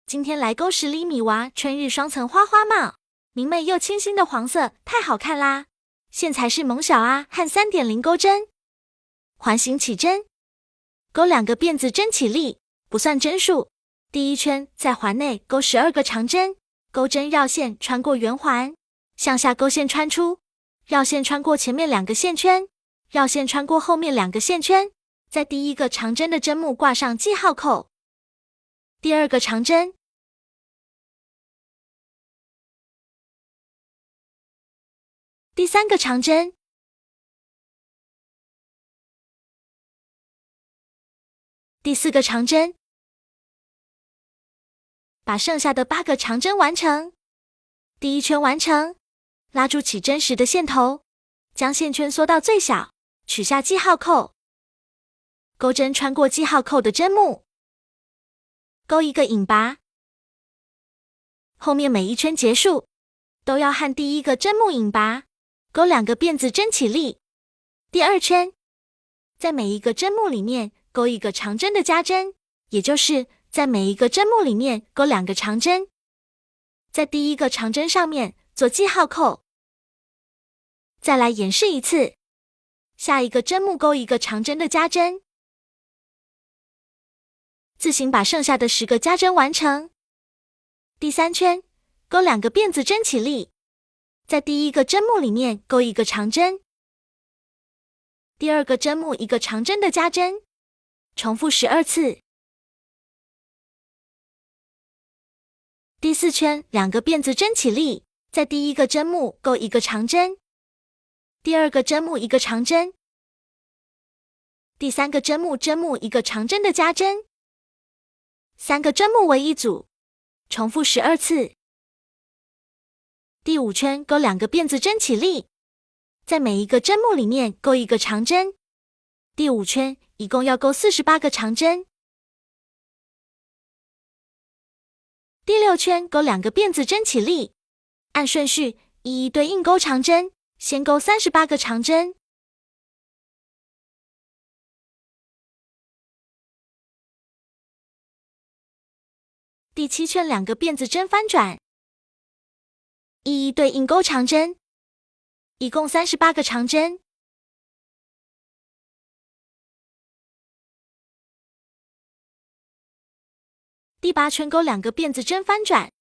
今天来勾10厘米娃春日双层花花帽，明媚又清新的黄色，太好看啦！线材是萌小啊和3.0钩针，环形起针，勾2个辫子针起立，不算针数。第一圈在环内勾12个长针，钩针绕线穿过圆环，向下勾线穿出，绕线穿过前面2个线圈，绕线穿过后面2个线圈，在第一个长针的针目挂上记号扣。第2个长针，第3个长针，第4个长针，把剩下的8个长针完成。第一圈完成，拉住起针时的线头，将线圈缩到最小，取下记号扣，钩针穿过记号扣的针目，勾一个引拔。后面每一圈结束，都要和第一个针目引拔，勾2个辫子针起立。第2圈，在每一个针目里面勾一个长针的加针，也就是在每一个针目里面勾2个长针，在第一个长针上面做记号扣。再来演示一次，下一个针目勾一个长针的加针，自行把剩下的10个加针完成。第3圈，勾2个辫子针起立，在第一个针目里面勾一个长针，第2个针目一个长针的加针，重复12次。第4圈2个辫子针起立，在第一个针目勾一个长针，第2个针目一个长针，第3个针目一个长针的加针，3个针目为一组，重复12次。第5圈勾2个辫子针起立，在每一个针目里面勾一个长针，第5圈一共要勾48个长针。第6圈勾2个辫子针起立，按顺序一一对应勾长针，先勾38个长针。第7圈2个辫子针翻转，一一对应勾长针，一共38个长针。第8圈勾2个辫子针翻转，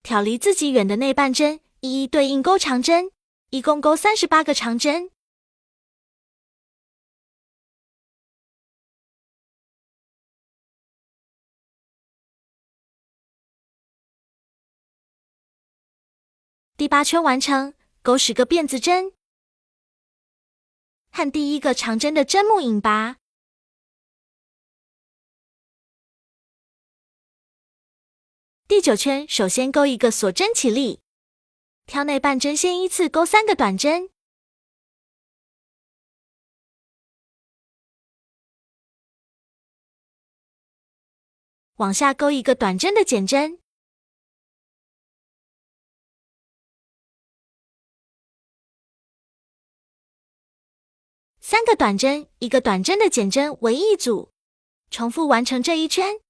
挑离自己远的内半针，一一对应勾长针，一共勾38个长针。第8圈完成，勾10个辫子针，和第一个长针的针目引拔。第9圈首先勾一个锁针起立，挑内半针先依次勾3个短针，往下勾一个短针的减针，3个短针，一个短针的减针为一组，重复完成这一圈。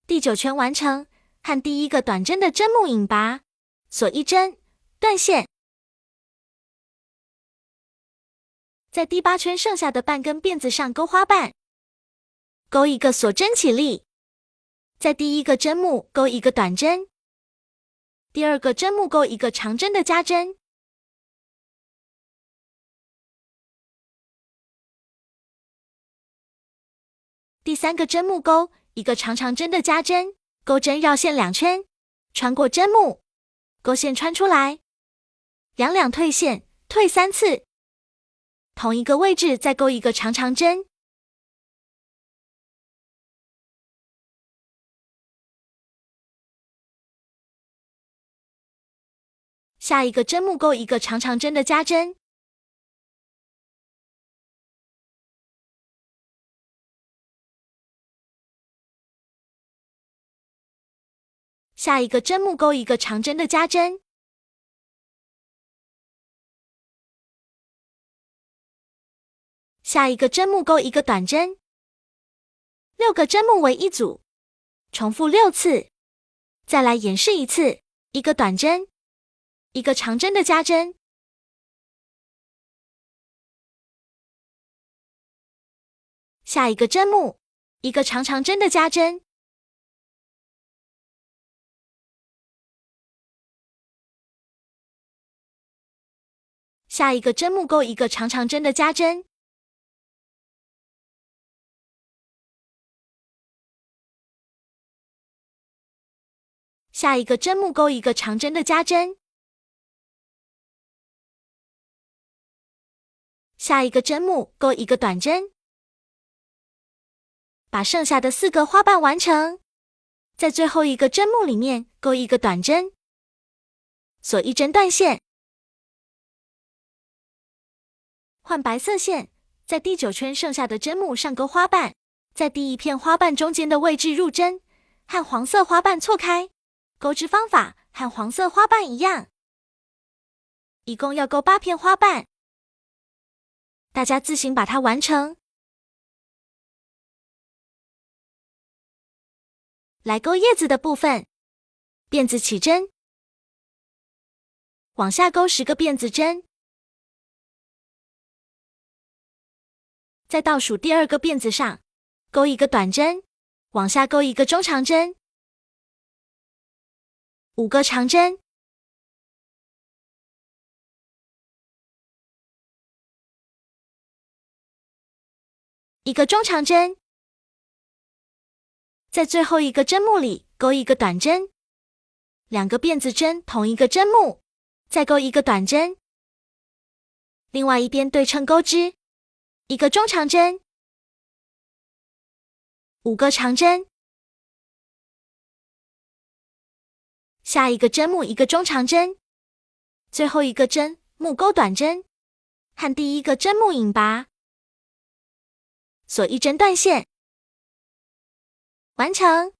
第9圈完成，和第一个短针的针目引拔，锁一针，断线。在第8圈剩下的半根辫子上勾花瓣，勾一个锁针起立，在第一个针目勾一个短针，第2个针目勾一个长针的加针，第3个针目勾一个长针的加针，钩针绕线2圈，穿过针目，勾线穿出来，两退线，退3次，同一个位置再勾一个长针，下一个针目勾一个长针的加针，下一个针目钩一个长针的加针，下一个针目钩一个短针，6个针目为一组，重复6次。再来演示一次，一个短针，一个长针的加针，下一个针目，一个长针的加针，下一个针目钩一个长针的加针，下一个针目钩一个长针的加针，下一个针目钩一个短针，把剩下的4个花瓣完成。在最后一个针目里面钩一个短针，锁一针断线，换白色线，在第9圈剩下的针目上钩花瓣，在第一片花瓣中间的位置入针，和黄色花瓣错开。钩织方法和黄色花瓣一样，一共要钩8片花瓣，大家自行把它完成。来钩叶子的部分，辫子起针，往下钩10个辫子针，在倒数第2个辫子上钩一个短针，往下钩一个中长针，5个长针，一个中长针，在最后一个针目里钩一个短针，2个辫子针同一个针目，再钩一个短针，另外一边对称钩织，一个中长针，5个长针，下一个针目一个中长针，最后一个针目钩短针，和第一个针目引拔，锁一针断线，完成。